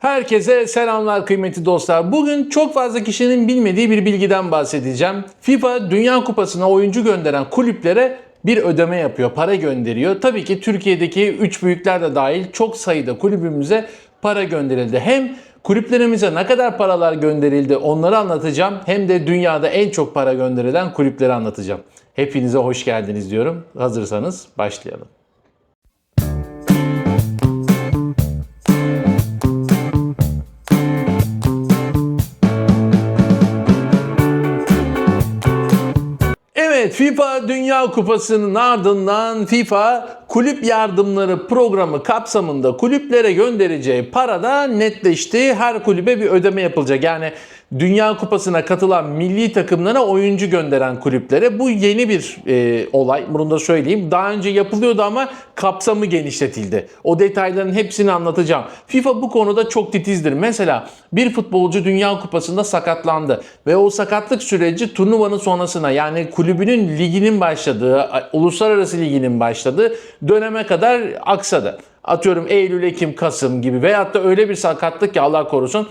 Herkese selamlar kıymetli dostlar. Bugün çok fazla kişinin bilmediği bir bilgiden bahsedeceğim. FIFA Dünya Kupası'na oyuncu gönderen kulüplere bir ödeme yapıyor, para gönderiyor. Tabii ki Türkiye'deki 3 büyükler de dahil çok sayıda kulübümüze para gönderildi. Hem kulüplerimize ne kadar paralar gönderildi onları anlatacağım. Hem de dünyada en çok para gönderilen kulüpleri anlatacağım. Hepinize hoş geldiniz diyorum. Hazırsanız başlayalım. Evet, FIFA Dünya Kupası'nın ardından FIFA kulüp yardımları programı kapsamında kulüplere göndereceği para da netleşti. Her kulübe bir ödeme yapılacak. Yani Dünya Kupası'na katılan milli takımlara oyuncu gönderen kulüplere bu yeni bir olay. Bunu da söyleyeyim. Daha önce yapılıyordu ama kapsamı genişletildi. O detayların hepsini anlatacağım. FIFA bu konuda çok titizdir. Mesela bir futbolcu Dünya Kupası'nda sakatlandı ve o sakatlık süreci turnuvanın sonrasına, yani kulübünün liginin başladığı, uluslararası liginin başladığı döneme kadar aksadı. Atıyorum Eylül, Ekim, Kasım gibi, veyahut da öyle bir sakatlık ki Allah korusun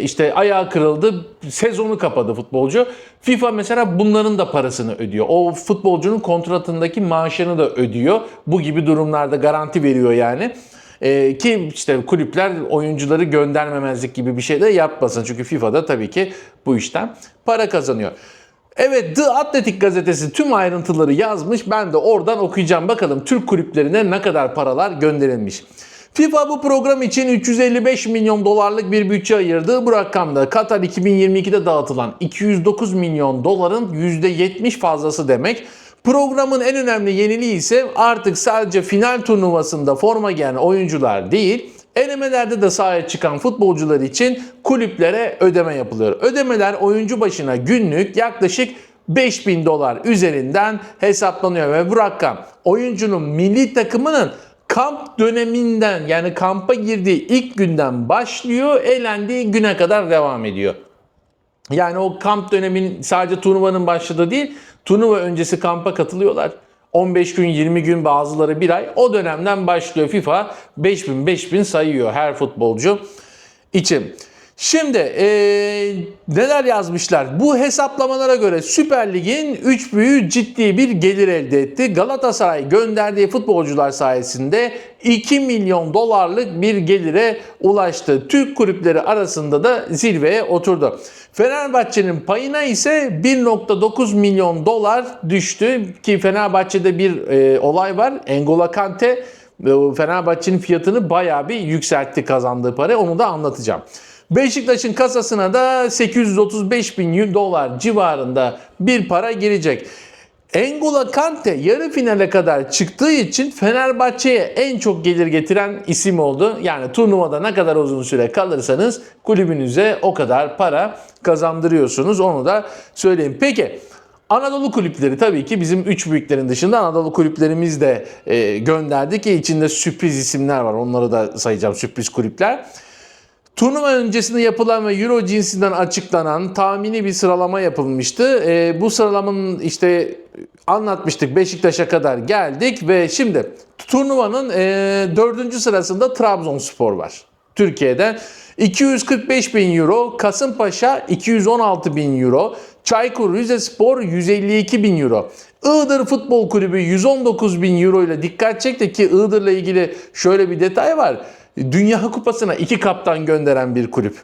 işte ayağı kırıldı, sezonu kapadı futbolcu. FIFA mesela bunların da parasını ödüyor. O futbolcunun kontratındaki maaşını da ödüyor. Bu gibi durumlarda garanti veriyor yani. Ki işte kulüpler oyuncuları göndermemezlik gibi bir şey de yapmasın. Çünkü FIFA da tabii ki bu işten para kazanıyor. Evet, The Athletic gazetesi tüm ayrıntıları yazmış. Ben de oradan okuyacağım. Bakalım Türk kulüplerine ne kadar paralar gönderilmiş. FIFA bu program için 355 milyon dolarlık bir bütçe ayırdı. Bu rakamda Katar 2022'de dağıtılan 209 milyon doların %70 fazlası demek. Programın en önemli yeniliği ise artık sadece final turnuvasında forma giyen oyuncular değil, elemelerde de sahaya çıkan futbolcular için kulüplere ödeme yapılıyor. Ödemeler oyuncu başına günlük yaklaşık 5.000 dolar üzerinden hesaplanıyor ve bu rakam oyuncunun milli takımının kamp döneminden, yani kampa girdiği ilk günden başlıyor, elendiği güne kadar devam ediyor. Yani o kamp dönemin sadece turnuvanın başladığı değil, turnuva öncesi kampa katılıyorlar. 15 gün, 20 gün, bazıları bir ay, o dönemden başlıyor. FIFA 5.000 sayıyor her futbolcu için. Şimdi neler yazmışlar? Bu hesaplamalara göre Süper Lig'in 3 büyüğü ciddi bir gelir elde etti. Galatasaray gönderdiği futbolcular sayesinde 2 milyon dolarlık bir gelire ulaştı. Türk kulüpleri arasında da zirveye oturdu. Fenerbahçe'nin payına ise 1.9 milyon dolar düştü ki Fenerbahçe'de bir olay var. N'Golo Kante Fenerbahçe'nin fiyatını bayağı bir yükseltti, kazandığı para. Onu da anlatacağım. Beşiktaş'ın kasasına da 835 bin dolar civarında bir para girecek. N'Golo Kante yarı finale kadar çıktığı için Fenerbahçe'ye en çok gelir getiren isim oldu. Yani turnuvada ne kadar uzun süre kalırsanız kulübünüze o kadar para kazandırıyorsunuz. Onu da söyleyeyim. Peki Anadolu kulüpleri, tabii ki bizim 3 büyüklerin dışında Anadolu kulüplerimiz de gönderdi ki içinde sürpriz isimler var. Onları da sayacağım, sürpriz kulüpler. Turnuva öncesinde yapılan ve Euro cinsinden açıklanan tahmini bir sıralama yapılmıştı. Bu sıralamanın işte anlatmıştık, Beşiktaş'a kadar geldik ve şimdi turnuvanın 4. sırasında Trabzonspor var. Türkiye'den 245 bin euro, Kasımpaşa 216 bin euro, Çaykur Rizespor 152 bin euro. Iğdır Futbol Kulübü 119 bin euro ile dikkat çekti ki Iğdır'la ilgili şöyle bir detay var. Dünya Kupası'na 2 kaptan gönderen bir kulüp.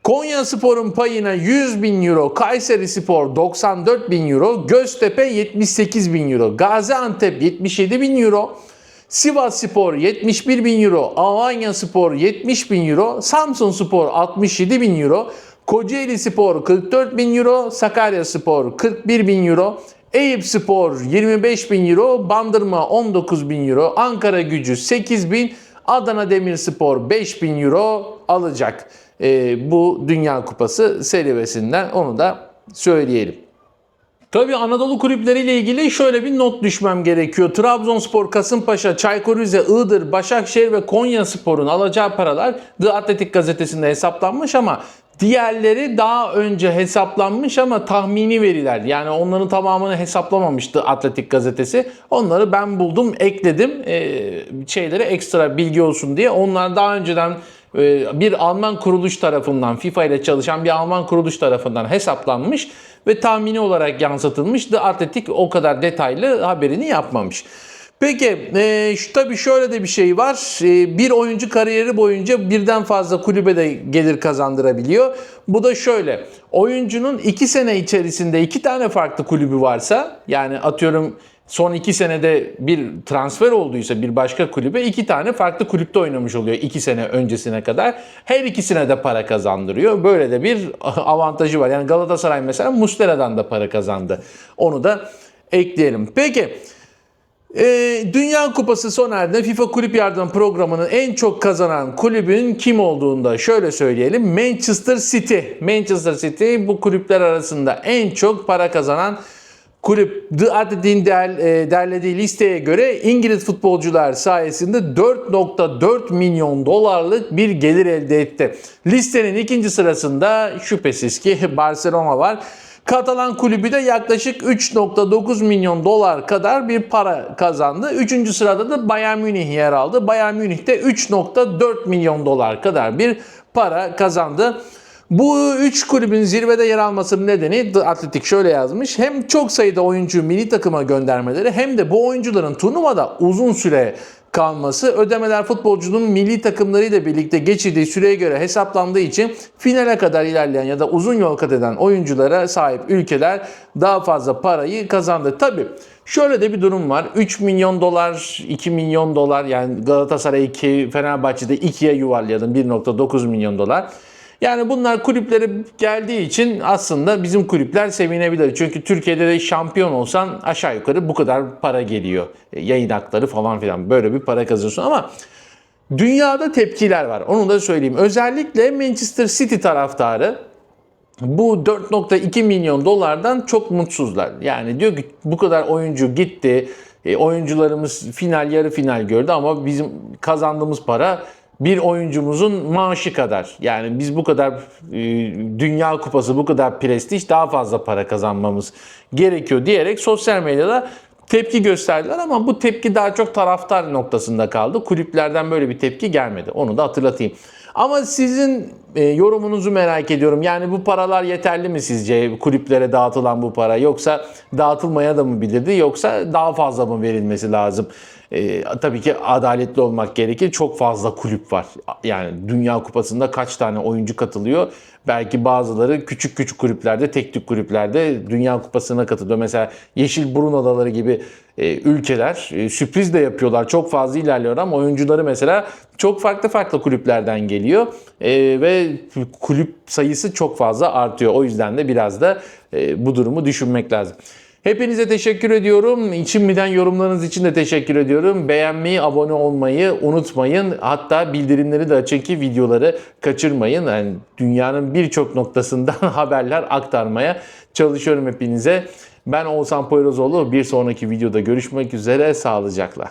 Konyaspor'un payına 100 bin euro, Kayserispor 94 bin euro, Göztepe 78 bin euro, Gaziantep 77 bin euro, Sivasspor 71 bin euro, Alanyaspor 70 bin euro, Samsunspor 67 bin euro, Kocaelispor 44 bin euro, Sakaryaspor 41 bin euro, Eyüpspor 25 bin euro, Bandırma 19 bin euro, Ankaragücü 8 bin, Adana Demirspor 5.000 euro alacak bu Dünya Kupası serivesinden, onu da söyleyelim. Tabii Anadolu kulüpleriyle ilgili şöyle bir not düşmem gerekiyor. Trabzonspor, Kasımpaşa, Çaykur Rize, Iğdır, Başakşehir ve Konyaspor'un alacağı paralar The Athletic gazetesinde hesaplanmış ama diğerleri daha önce hesaplanmış ama tahmini veriler. Yani onların tamamını hesaplamamıştı Atletik gazetesi. Onları ben buldum, ekledim. Şeylere ekstra bilgi olsun diye. Onlar daha önceden bir Alman kuruluş tarafından, FIFA ile çalışan bir Alman kuruluş tarafından hesaplanmış ve tahmini olarak yansıtılmış. The Athletic o kadar detaylı haberini yapmamış. Peki tabii şöyle de bir şey var. Bir oyuncu kariyeri boyunca birden fazla kulübe de gelir kazandırabiliyor. Bu da şöyle. Oyuncunun 2 sene içerisinde 2 tane farklı kulübü varsa, yani atıyorum son 2 senede bir transfer olduysa bir başka kulübe, 2 tane farklı kulüpte oynamış oluyor 2 sene öncesine kadar. Her ikisine de para kazandırıyor. Böyle de bir avantajı var. Yani Galatasaray mesela Muslera'dan da para kazandı. Onu da ekleyelim. Peki. Dünya Kupası sona erdi. FIFA Kulüp Yardım Programı'nın en çok kazanan kulübün kim olduğunu da şöyle söyleyelim. Manchester City. Manchester City bu kulüpler arasında en çok para kazanan kulüp. The Athletic'in derlediği listeye göre İngiliz futbolcular sayesinde 4.4 milyon dolarlık bir gelir elde etti. Listenin ikinci sırasında şüphesiz ki Barcelona var. Katalan kulübü de yaklaşık 3.9 milyon dolar kadar bir para kazandı. Üçüncü sırada da Bayern Münih yer aldı. Bayern Münih de 3.4 milyon dolar kadar bir para kazandı. Bu 3 kulübün zirvede yer almasının nedeni, The Athletic şöyle yazmış: hem çok sayıda oyuncu milli takıma göndermeleri hem de bu oyuncuların turnuvada uzun süre kalması, ödemeler futbolcunun milli takımlarıyla birlikte geçirdiği süreye göre hesaplandığı için finale kadar ilerleyen ya da uzun yol kat eden oyunculara sahip ülkeler daha fazla parayı kazandı. Tabii şöyle de bir durum var. 3 milyon dolar, 2 milyon dolar, yani Galatasaray 2, Fenerbahçe'de 2'ye yuvarlayalım, 1.9 milyon dolar. Yani bunlar kulüplere geldiği için aslında bizim kulüpler sevinebilir. Çünkü Türkiye'de de şampiyon olsan aşağı yukarı bu kadar para geliyor. Yayın hakları falan filan, böyle bir para kazanıyorsun ama dünyada tepkiler var. Onu da söyleyeyim. Özellikle Manchester City taraftarı bu 4.2 milyon dolardan çok mutsuzlar. Yani diyor ki bu kadar oyuncu gitti. Oyuncularımız final, yarı final gördü ama bizim kazandığımız para bir oyuncumuzun maaşı kadar. Yani biz bu kadar Dünya Kupası, bu kadar prestij, daha fazla para kazanmamız gerekiyor diyerek sosyal medyada tepki gösterdiler ama bu tepki daha çok taraftar noktasında kaldı. Kulüplerden böyle bir tepki gelmedi. Onu da hatırlatayım. Ama sizin yorumunuzu merak ediyorum. Yani bu paralar yeterli mi sizce? Kulüplere dağıtılan bu para, yoksa dağıtılmaya da mı bilirdi, yoksa daha fazla mı verilmesi lazım? Tabii ki adaletli olmak gerekir. Çok fazla kulüp var. Yani Dünya Kupası'nda kaç tane oyuncu katılıyor? Belki bazıları küçük küçük kulüplerde, tek tük kulüplerde Dünya Kupası'na katılıyor. Mesela Yeşilburun Adaları gibi ülkeler sürpriz de yapıyorlar. Çok fazla ilerliyor ama oyuncuları mesela çok farklı kulüplerden geliyor. Ve kulüp sayısı çok fazla artıyor. O yüzden de biraz da bu durumu düşünmek lazım. Hepinize teşekkür ediyorum. Şimdiden yorumlarınız için de teşekkür ediyorum. Beğenmeyi, abone olmayı unutmayın. Hatta bildirimleri de açın ki videoları kaçırmayın. Yani dünyanın birçok noktasından haberler aktarmaya çalışıyorum hepinize. Ben Oğuzhan Poyrazoğlu. Bir sonraki videoda görüşmek üzere. Sağlıcakla.